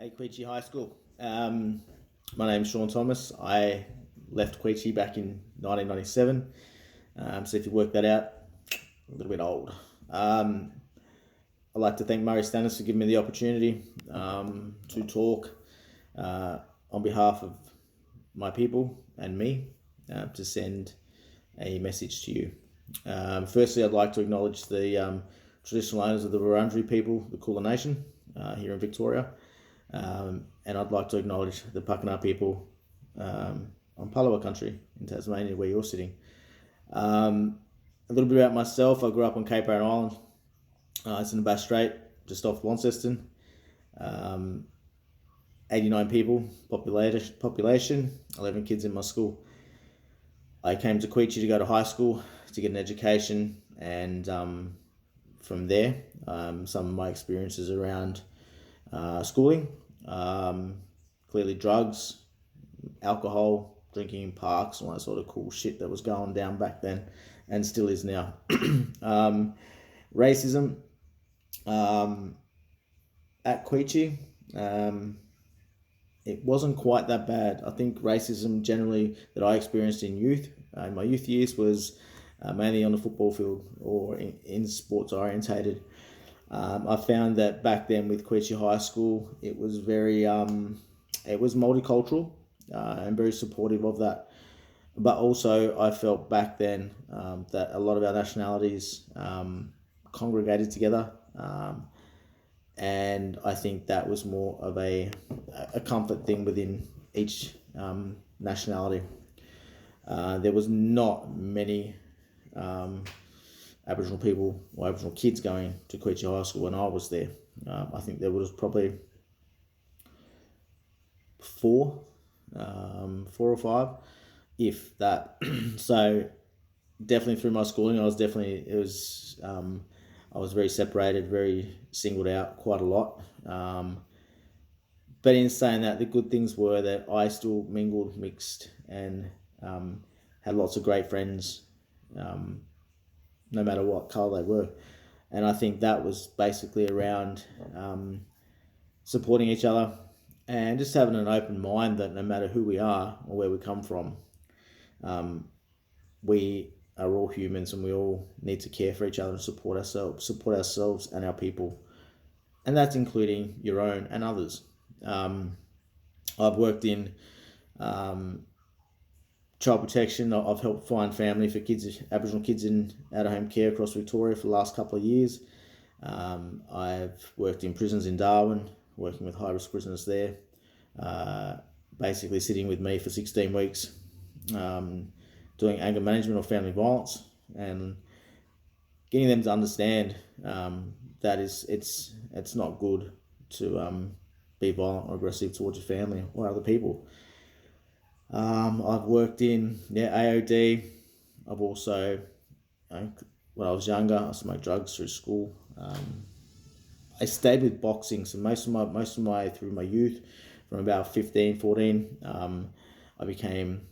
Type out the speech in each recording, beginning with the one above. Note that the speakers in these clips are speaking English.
Hey, Queechee High School. My name's Sean Thomas. I left Queechee back in 1997. So if you work that out, a little bit old. I'd like to thank Murray Stannis for giving me the opportunity to talk on behalf of my people and me to send a message to you. Firstly, I'd like to acknowledge the traditional owners of the Wurundjeri people, the Kulin Nation, here in Victoria. And I'd like to acknowledge the Pakana people on Palawa country in Tasmania, where you're sitting. A little bit about myself. I grew up on Cape Barren Island. It's in the Bass Strait, just off Launceston. 89 people, population, 11 kids in my school. I came to Queechee to go to high school to get an education, and from there, some of my experiences around schooling, clearly drugs, alcohol, drinking in parks, all that sort of cool shit that was going down back then and still is now. Racism at Queechee, it wasn't quite that bad. I think racism generally that I experienced in my youth years was mainly on the football field or in sports orientated. I found that back then with Queechee High School, it was very, it was multicultural and very supportive of that. But also, I felt back then that a lot of our nationalities congregated together, and I think that was more of a comfort thing within each nationality. There was not many Aboriginal people or Aboriginal kids going to Queechee High School when I was there. I think there was probably four or five, if that. So definitely through my schooling, I was very separated, very singled out quite a lot. But in saying that, the good things were that I still mingled, mixed, and had lots of great friends, no matter what colour they were. And I think that was basically around supporting each other and just having an open mind that no matter who we are or where we come from, we are all humans and we all need to care for each other and support ourselves and our people. And that's including your own and others. I've worked in child protection. I've helped find family for kids, Aboriginal kids in out-of-home care across Victoria for the last couple of years. I've worked in prisons in Darwin, working with high-risk prisoners there, basically sitting with me for 16 weeks, doing anger management or family violence, and getting them to understand that it's not good to be violent or aggressive towards your family or other people. I've worked in AOD. I've also, when I was younger, I smoked drugs through school. I stayed with boxing, so most of my through my youth, from about 15, 14, I became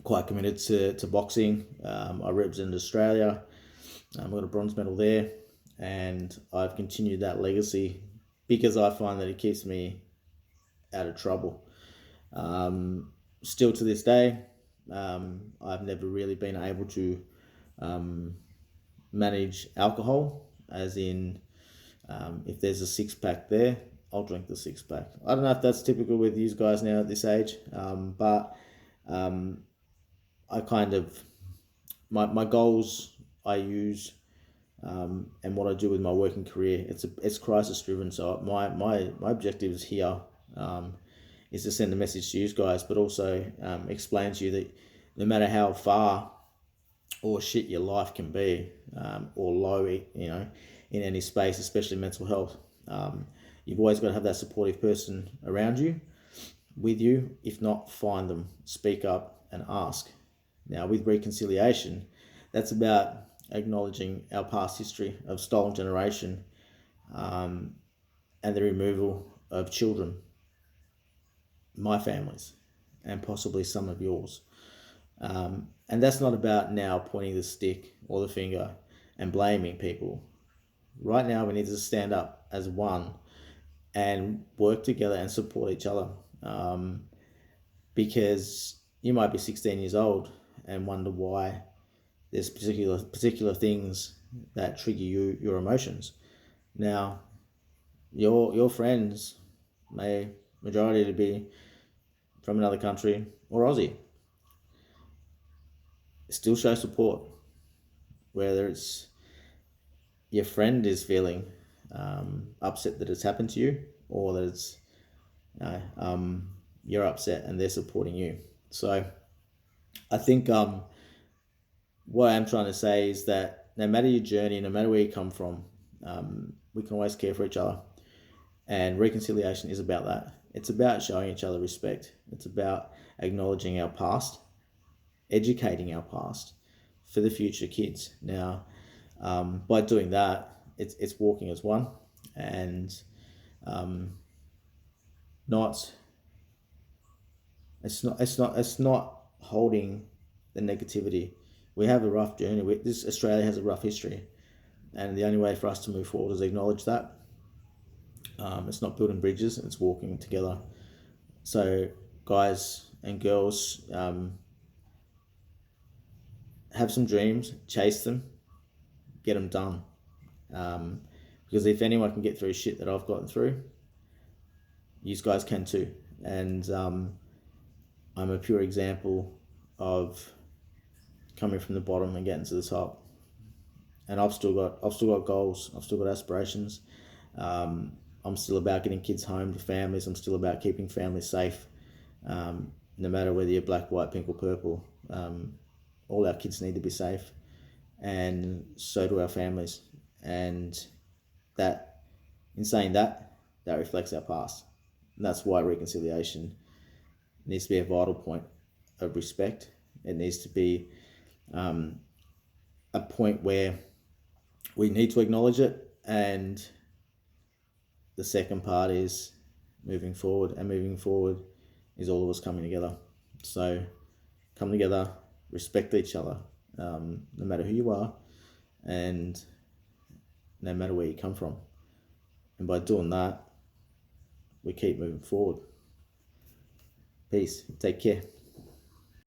quite committed to boxing. I represented Australia. I got a bronze medal there, and I've continued that legacy because I find that it keeps me out of trouble. Still to this day, I've never really been able to manage alcohol, as in if there's a six-pack there, I'll drink the six-pack. I don't know if that's typical with you guys now at this age, but I kind of, my goals I use and what I do with my working career, it's crisis driven. So my objectives here is to send a message to you guys, but also explain to you that no matter how far or shit your life can be, or low, in any space, especially mental health, you've always got to have that supportive person around you, with you. If not, find them, speak up and ask. Now with reconciliation, that's about acknowledging our past history of stolen generation, and the removal of children, my family's, and possibly some of yours. And that's not about now pointing the stick or the finger and blaming people. Right now we need to stand up as one and work together and support each other. Because you might be 16 years old and wonder why there's particular things that trigger your emotions. Now, your friends may majority to be from another country or Aussie. Still show support, whether it's your friend is feeling upset that it's happened to you, or that it's you're upset and they're supporting you. So I think what I'm trying to say is that no matter your journey, no matter where you come from, we can always care for each other. And reconciliation is about that. It's about showing each other respect. It's about acknowledging our past, educating our past for the future kids. Now, by doing that, it's walking as one, and not it's not holding the negativity. We have a rough journey. Australia has a rough history, and the only way for us to move forward is acknowledge that. It's not building bridges; it's walking together. So, guys and girls, have some dreams, chase them, get them done. Because if anyone can get through shit that I've gotten through, you guys can too. And I'm a pure example of coming from the bottom and getting to the top. And I've still got goals. I've still got aspirations. I'm still about getting kids home to families. I'm still about keeping families safe. No matter whether you're black, white, pink, or purple, all our kids need to be safe, and so do our families. And that, in saying that, that reflects our past. And that's why reconciliation needs to be a vital point of respect. It needs to be a point where we need to acknowledge it, and the second part is moving forward, and moving forward is all of us coming together. So come together, respect each other, no matter who you are and no matter where you come from. And by doing that, we keep moving forward. Peace. Take care.